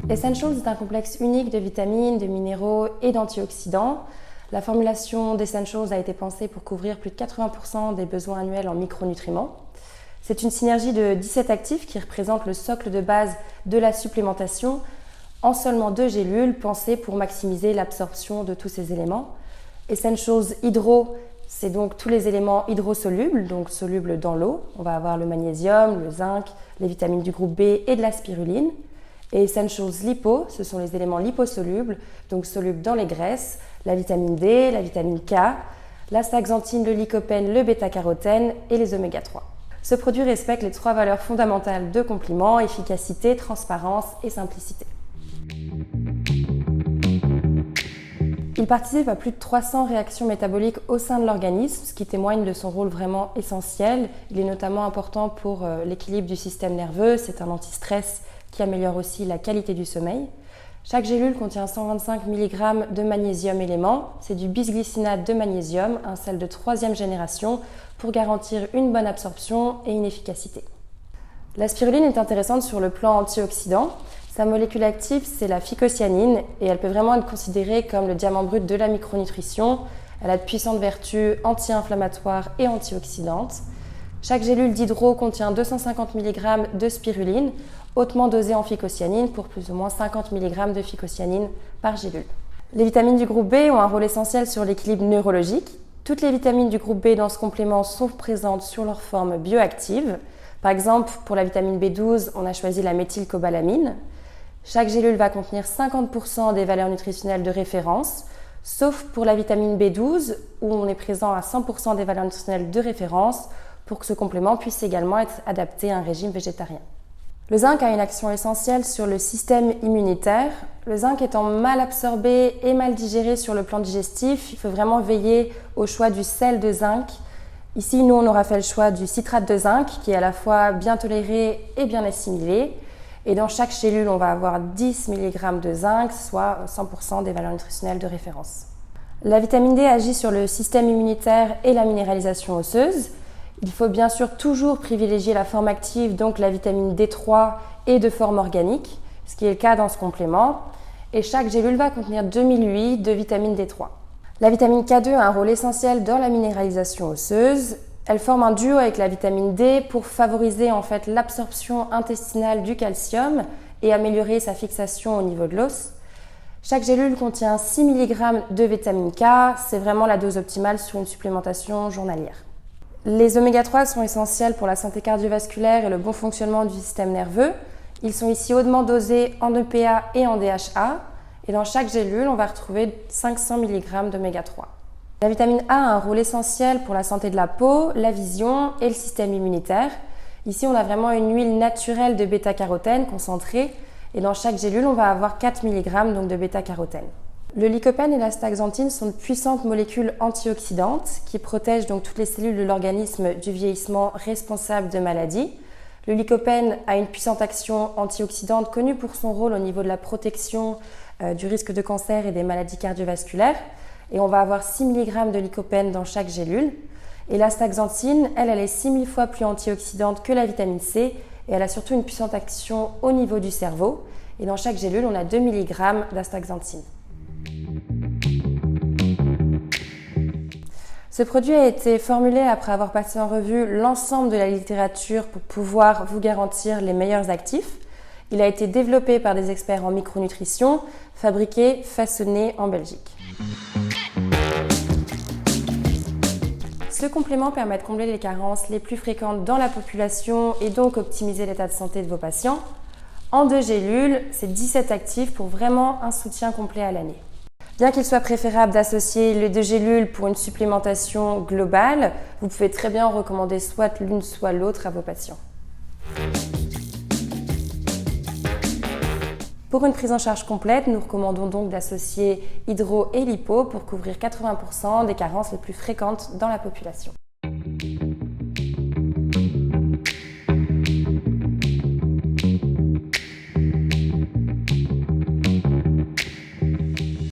Essentials est un complexe unique de vitamines, de minéraux et d'antioxydants. La formulation d'Essentials a été pensée pour couvrir plus de 80% des besoins annuels en micronutriments. C'est une synergie de 17 actifs qui représente le socle de base de la supplémentation en seulement 2 gélules pensées pour maximiser l'absorption de tous ces éléments. Essentials Hydro, c'est donc tous les éléments hydrosolubles, donc solubles dans l'eau. On va avoir le magnésium, le zinc, les vitamines du groupe B et de la spiruline. Et Essentials Lipo, ce sont les éléments liposolubles, donc solubles dans les graisses, la vitamine D, la vitamine K, l'astaxanthine, le lycopène, le bêta-carotène et les oméga 3. Ce produit respecte les 3 valeurs fondamentales de complément: efficacité, transparence et simplicité. Il participe à plus de 300 réactions métaboliques au sein de l'organisme, ce qui témoigne de son rôle vraiment essentiel. Il est notamment important pour l'équilibre du système nerveux, c'est un anti-stress qui améliore aussi la qualité du sommeil. Chaque gélule contient 125 mg de magnésium élément. C'est du bisglycinate de magnésium, un sel de 3e génération, pour garantir une bonne absorption et une efficacité. La spiruline est intéressante sur le plan antioxydant. Sa molécule active, c'est la phycocyanine et elle peut vraiment être considérée comme le diamant brut de la micronutrition. Elle a de puissantes vertus anti-inflammatoires et antioxydantes. Chaque gélule d'hydro contient 250 mg de spiruline, hautement dosée en phycocyanine pour plus ou moins 50 mg de phycocyanine par gélule. Les vitamines du groupe B ont un rôle essentiel sur l'équilibre neurologique. Toutes les vitamines du groupe B dans ce complément sont présentes sur leur forme bioactive. Par exemple, pour la vitamine B12, on a choisi la méthylcobalamine. Chaque gélule va contenir 50% des valeurs nutritionnelles de référence, sauf pour la vitamine B12 où on est présent à 100% des valeurs nutritionnelles de référence pour que ce complément puisse également être adapté à un régime végétarien. Le zinc a une action essentielle sur le système immunitaire. Le zinc étant mal absorbé et mal digéré sur le plan digestif, il faut vraiment veiller au choix du sel de zinc. Ici, nous, on aura fait le choix du citrate de zinc qui est à la fois bien toléré et bien assimilé. Et dans chaque gélule, on va avoir 10 mg de zinc, soit 100% des valeurs nutritionnelles de référence. La vitamine D agit sur le système immunitaire et la minéralisation osseuse. Il faut bien sûr toujours privilégier la forme active, donc la vitamine D3 et de forme organique, ce qui est le cas dans ce complément. Et chaque gélule va contenir 2008 de vitamine D3. La vitamine K2 a un rôle essentiel dans la minéralisation osseuse. Elle forme un duo avec la vitamine D pour favoriser en fait l'absorption intestinale du calcium et améliorer sa fixation au niveau de l'os. Chaque gélule contient 6 mg de vitamine K, c'est vraiment la dose optimale sur une supplémentation journalière. Les oméga 3 sont essentiels pour la santé cardiovasculaire et le bon fonctionnement du système nerveux. Ils sont ici hautement dosés en EPA et en DHA. Et dans chaque gélule, on va retrouver 500 mg d'oméga 3. La vitamine A a un rôle essentiel pour la santé de la peau, la vision et le système immunitaire. Ici, on a vraiment une huile naturelle de bêta-carotène concentrée. Et dans chaque gélule, on va avoir 4 mg donc de bêta-carotène. Le lycopène et l'astaxanthine sont de puissantes molécules antioxydantes qui protègent donc toutes les cellules de l'organisme du vieillissement responsable de maladies. Le lycopène a une puissante action antioxydante connue pour son rôle au niveau de la protection du risque de cancer et des maladies cardiovasculaires. Et on va avoir 6 mg de lycopène dans chaque gélule. Et l'astaxanthine, elle est 6000 fois plus antioxydante que la vitamine C et elle a surtout une puissante action au niveau du cerveau. Et dans chaque gélule, on a 2 mg d'astaxanthine. Ce produit a été formulé après avoir passé en revue l'ensemble de la littérature pour pouvoir vous garantir les meilleurs actifs. Il a été développé par des experts en micronutrition, fabriqué, façonné en Belgique. Ce complément permet de combler les carences les plus fréquentes dans la population et donc optimiser l'état de santé de vos patients. En 2 gélules, c'est 17 actifs pour vraiment un soutien complet à l'année. Bien qu'il soit préférable d'associer les 2 gélules pour une supplémentation globale, vous pouvez très bien en recommander soit l'une soit l'autre à vos patients. Pour une prise en charge complète, nous recommandons donc d'associer hydro et lipo pour couvrir 80% des carences les plus fréquentes dans la population.